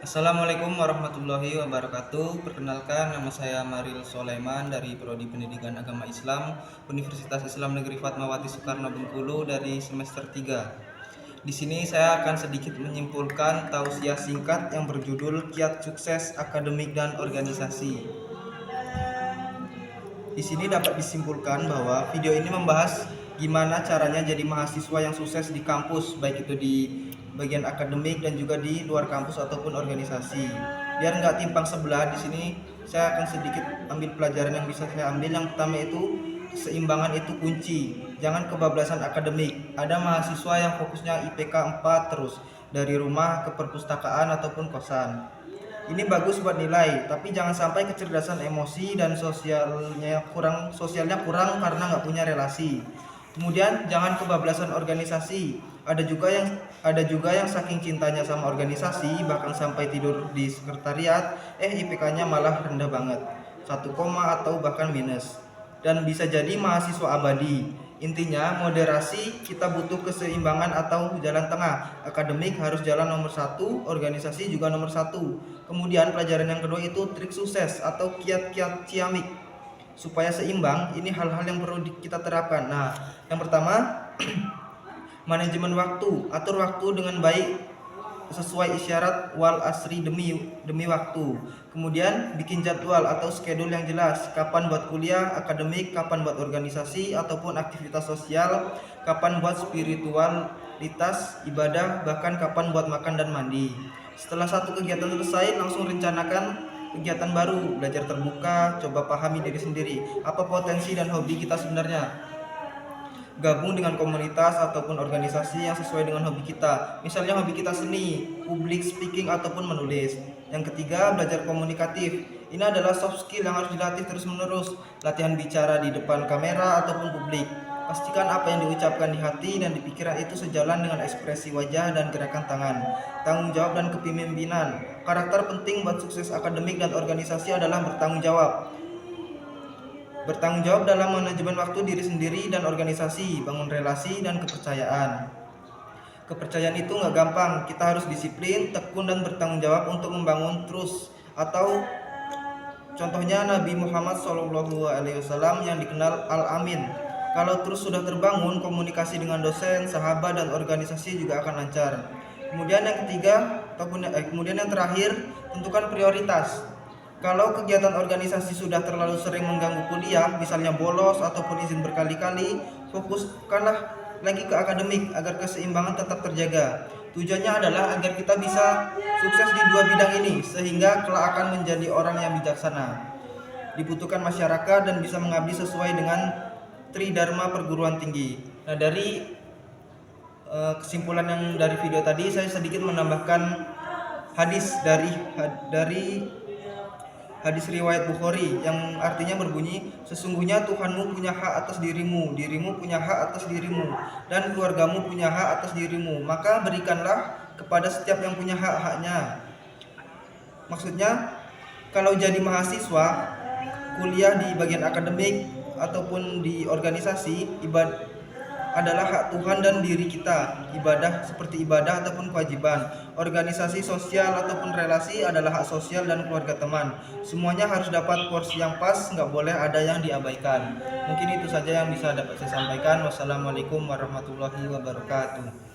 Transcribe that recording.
Assalamualaikum warahmatullahi wabarakatuh. Perkenalkan, nama saya Maril Soleman dari Prodi Pendidikan Agama Islam Universitas Islam Negeri Fatmawati Soekarno Bengkulu dari semester 3. Di sini saya akan sedikit menyimpulkan tausiah singkat yang berjudul Kiat Sukses Akademik dan Organisasi. Di sini dapat disimpulkan bahwa video ini membahas gimana caranya jadi mahasiswa yang sukses di kampus, baik itu di bagian akademik dan juga di luar kampus ataupun organisasi. Biar nggak timpang sebelah, di sini saya akan sedikit ambil pelajaran yang bisa saya ambil. Yang pertama itu keseimbangan itu kunci. Jangan kebablasan akademik. Ada mahasiswa yang fokusnya IPK 4 terus dari rumah ke perpustakaan ataupun kosan. Ini bagus buat nilai, tapi jangan sampai kecerdasan emosi dan sosialnya kurang karena nggak punya relasi. Kemudian jangan kebablasan organisasi. Ada juga yang saking cintanya sama organisasi bahkan sampai tidur di sekretariat, IPK-nya malah rendah banget, 1 koma atau bahkan minus. Dan bisa jadi mahasiswa abadi. Intinya moderasi, kita butuh keseimbangan atau jalan tengah. Akademik harus jalan nomor 1, organisasi juga nomor 1. Kemudian pelajaran yang kedua itu trik sukses atau kiat-kiat ciamik. Supaya seimbang, ini hal-hal yang perlu kita terapkan. Nah, yang pertama, manajemen waktu. Atur waktu dengan baik sesuai isyarat wal asri demi waktu. Kemudian bikin jadwal atau schedule yang jelas, kapan buat kuliah akademik, kapan buat organisasi ataupun aktivitas sosial, kapan buat spiritualitas ibadah, bahkan kapan buat makan dan mandi. Setelah satu kegiatan selesai, langsung rencanakan kegiatan baru, belajar terbuka, coba pahami diri sendiri, apa potensi dan hobi kita sebenarnya. Gabung dengan komunitas ataupun organisasi yang sesuai dengan hobi kita. Misalnya hobi kita seni, public speaking ataupun menulis. Yang ketiga, belajar komunikatif. Ini adalah soft skill yang harus dilatih terus-menerus. Latihan bicara di depan kamera ataupun publik. Pastikan apa yang diucapkan di hati dan di pikiran itu sejalan dengan ekspresi wajah dan gerakan tangan. Tanggung jawab dan kepemimpinan. Karakter penting buat sukses akademik dan organisasi adalah bertanggung jawab. Bertanggung jawab dalam manajemen waktu diri sendiri dan organisasi, bangun relasi dan kepercayaan. Kepercayaan itu nggak gampang, kita harus disiplin, tekun dan bertanggung jawab untuk membangun terus. Atau contohnya Nabi Muhammad SAW yang dikenal Al-Amin. Kalau terus sudah terbangun, komunikasi dengan dosen, sahabat dan organisasi juga akan lancar. Kemudian yang terakhir, tentukan prioritas. Kalau kegiatan organisasi sudah terlalu sering mengganggu kuliah, misalnya bolos ataupun izin berkali-kali, fokuskanlah lagi ke akademik agar keseimbangan tetap terjaga. Tujuannya adalah agar kita bisa sukses di dua bidang ini, sehingga kelak akan menjadi orang yang bijaksana, dibutuhkan masyarakat dan bisa mengabdi sesuai dengan Tridharma perguruan tinggi. Nah, dari kesimpulan yang dari video tadi, saya sedikit menambahkan hadis dari hadis riwayat Bukhari yang artinya berbunyi, sesungguhnya Tuhanmu punya hak atas dirimu, dirimu punya hak atas dirimu, dan keluargamu punya hak atas dirimu, maka berikanlah kepada setiap yang punya hak-haknya. Maksudnya, kalau jadi mahasiswa, kuliah di bagian akademik ataupun di organisasi, adalah hak Tuhan dan diri kita. Ibadah seperti ibadah ataupun kewajiban. Organisasi sosial ataupun relasi adalah hak sosial dan keluarga teman. Semuanya harus dapat porsi yang pas, nggak boleh ada yang diabaikan. Mungkin itu saja yang bisa dapat saya sampaikan. Wassalamualaikum warahmatullahi wabarakatuh.